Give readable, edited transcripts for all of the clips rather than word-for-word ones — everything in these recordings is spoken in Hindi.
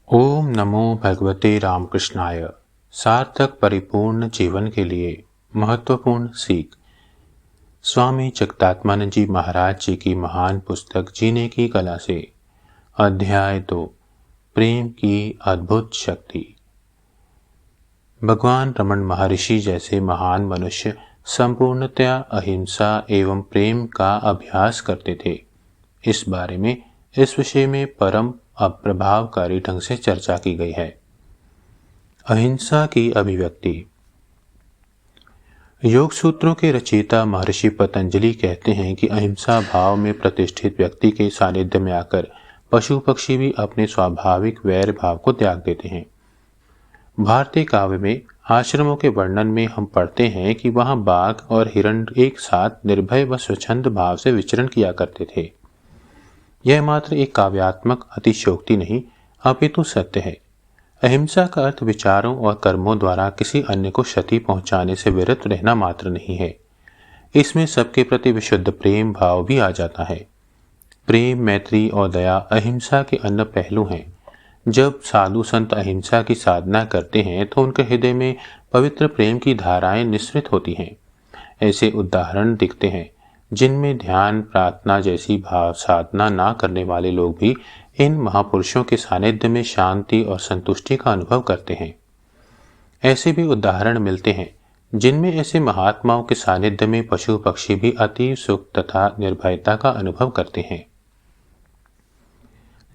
ओम नमो भगवते रामकृष्णाय। सार्थक परिपूर्ण जीवन के लिए महत्वपूर्ण सीख। स्वामी जगदात्मानंद जी महाराज जी की महान पुस्तक जीने की कला से अध्याय 2 प्रेम की अद्भुत शक्ति। भगवान रमन महर्षि जैसे महान मनुष्य संपूर्णतया अहिंसा एवं प्रेम का अभ्यास करते थे। इस बारे में इस विषय में परम अप्रभावकारी ढंग से चर्चा की गई है। अहिंसा की अभिव्यक्ति। योग सूत्रों के रचयिता महर्षि पतंजलि कहते हैं कि अहिंसा भाव में प्रतिष्ठित व्यक्ति के सानिध्य में आकर पशु पक्षी भी अपने स्वाभाविक वैर भाव को त्याग देते हैं। भारतीय काव्य में आश्रमों के वर्णन में हम पढ़ते हैं कि वहां बाघ और हिरण एक साथ निर्भय व स्वच्छंद भाव से विचरण किया करते थे। यह मात्र एक काव्यात्मक अतिशयोक्ति नहीं अपितु सत्य है। अहिंसा का अर्थ विचारों और कर्मों द्वारा किसी अन्य को क्षति पहुंचाने से विरत रहना मात्र नहीं है। इसमें सबके प्रति विशुद्ध प्रेम भाव भी आ जाता है। प्रेम, मैत्री और दया अहिंसा के अन्य पहलू हैं। जब साधु संत अहिंसा की साधना करते हैं तो उनके हृदय में पवित्र प्रेम की धाराएं निस्सृत होती हैं। ऐसे उदाहरण दिखते हैं जिनमें ध्यान, प्रार्थना जैसी भाव साधना ना करने वाले लोग भी इन महापुरुषों के सानिध्य में शांति और संतुष्टि का अनुभव करते हैं। ऐसे भी उदाहरण मिलते हैं जिनमें ऐसे महात्माओं के सानिध्य में पशु पक्षी भी अति सुख तथा निर्भयता का अनुभव करते हैं।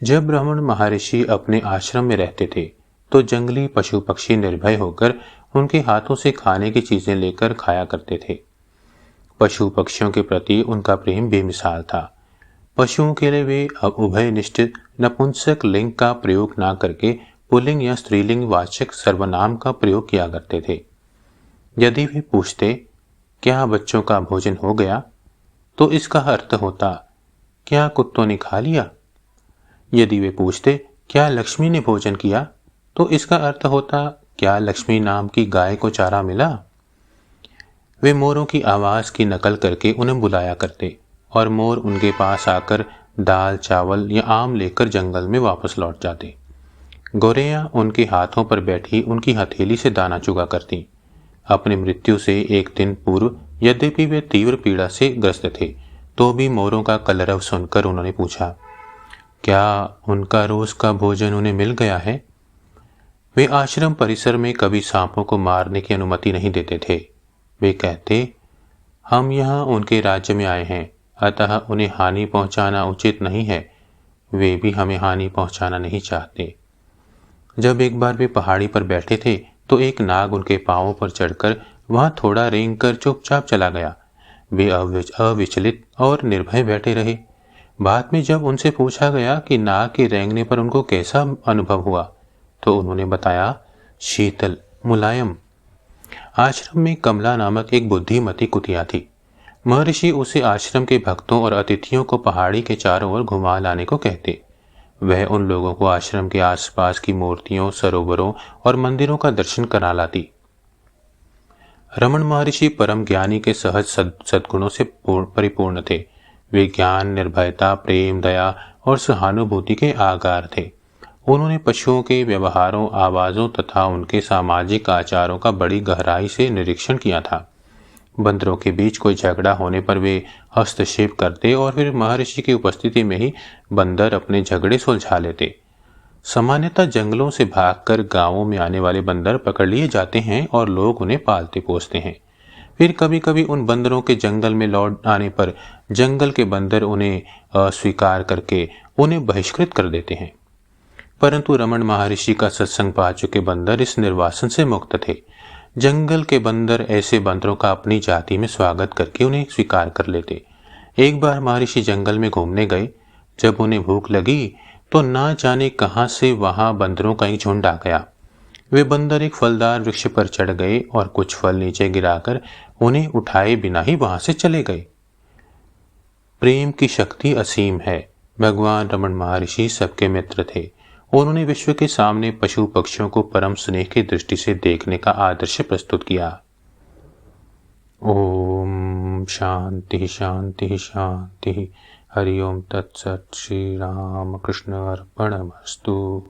जब रमन महर्षि अपने आश्रम में रहते थे तो जंगली पशु पक्षी निर्भय होकर उनके हाथों से खाने की चीजें लेकर खाया करते थे। पशु पक्षियों के प्रति उनका प्रेम बेमिसाल था। पशुओं के लिए वे उभयनिष्ठ नपुंसक लिंग का प्रयोग ना करके पुल्लिंग या स्त्रीलिंग वाचक सर्वनाम का प्रयोग किया करते थे। यदि वे पूछते क्या बच्चों का भोजन हो गया तो इसका अर्थ होता क्या कुत्तों ने खा लिया। यदि वे पूछते क्या लक्ष्मी ने भोजन किया तो इसका अर्थ होता क्या लक्ष्मी नाम की गाय को चारा मिला। वे मोरों की आवाज की नकल करके उन्हें बुलाया करते और मोर उनके पास आकर दाल, चावल या आम लेकर जंगल में वापस लौट जाते। गौरैया उनके हाथों पर बैठी उनकी हथेली से दाना चुगा करती। अपनी मृत्यु से एक दिन पूर्व यद्यपि वे तीव्र पीड़ा से ग्रस्त थे तो भी मोरों का कलरव सुनकर उन्होंने पूछा क्या उनका रोज का भोजन उन्हें मिल गया है। वे आश्रम परिसर में कभी सांपों को मारने की अनुमति नहीं देते थे। वे कहते हम यहाँ उनके राज्य में आए हैं, अतः उन्हें हानि पहुंचाना उचित नहीं है। वे भी हमें हानि पहुंचाना नहीं चाहते। जब एक बार वे पहाड़ी पर बैठे थे तो एक नाग उनके पांवों पर चढ़कर वहां थोड़ा रेंग कर चुपचाप चला गया। वे अविचलित और निर्भय बैठे रहे। बाद में जब उनसे पूछा गया कि नाग के रेंगने पर उनको कैसा अनुभव हुआ तो उन्होंने बताया शीतल, मुलायम। आश्रम में कमला नामक एक बुद्धिमती कुतिया थी। महर्षि उसे आश्रम के भक्तों और अतिथियों को पहाड़ी के चारों ओर घुमा लाने को कहते। वह उन लोगों को आश्रम के आसपास की मूर्तियों, सरोवरों और मंदिरों का दर्शन करा लाती। रमन महर्षि परम ज्ञानी के सहज सद्गुणों से परिपूर्ण थे। वे ज्ञान, निर्भयता, प्रेम, दया और सहानुभूति के आगार थे। उन्होंने पशुओं के व्यवहारों, आवाजों तथा उनके सामाजिक आचारों का बड़ी गहराई से निरीक्षण किया था। बंदरों के बीच कोई झगड़ा होने पर वे हस्तक्षेप करते और फिर महर्षि की उपस्थिति में ही बंदर अपने झगड़े सुलझा लेते। सामान्यतः जंगलों से भागकर गांवों में आने वाले बंदर पकड़ लिए जाते हैं और लोग उन्हें पालते पोसते हैं। फिर कभी कभी उन बंदरों के जंगल में लौट आने पर जंगल के बंदर उन्हें अस्वीकार करके उन्हें बहिष्कृत कर देते हैं। परंतु रमन महर्षि का सत्संग पा चुके बंदर इस निर्वासन से मुक्त थे। जंगल के बंदर ऐसे बंदरों का अपनी जाति में स्वागत करके उन्हें स्वीकार कर लेते। एक बार महर्षि जंगल में घूमने गए। जब उन्हें भूख लगी तो ना जाने कहां से वहां बंदरों का एक झुंड आ गया। वे बंदर एक फलदार वृक्ष पर चढ़ गए और कुछ फल नीचे गिराकर उन्हें उठाए बिना ही वहां से चले गए। प्रेम की शक्ति असीम है। भगवान रमन महर्षि सबके मित्र थे। उन्होंने विश्व के सामने पशु पक्षियों को परम स्नेह की दृष्टि से देखने का आदर्श प्रस्तुत किया। ओम शांति शांति शांति। हरि ओम तत्सत। श्री राम कृष्ण अर्पणमस्तु।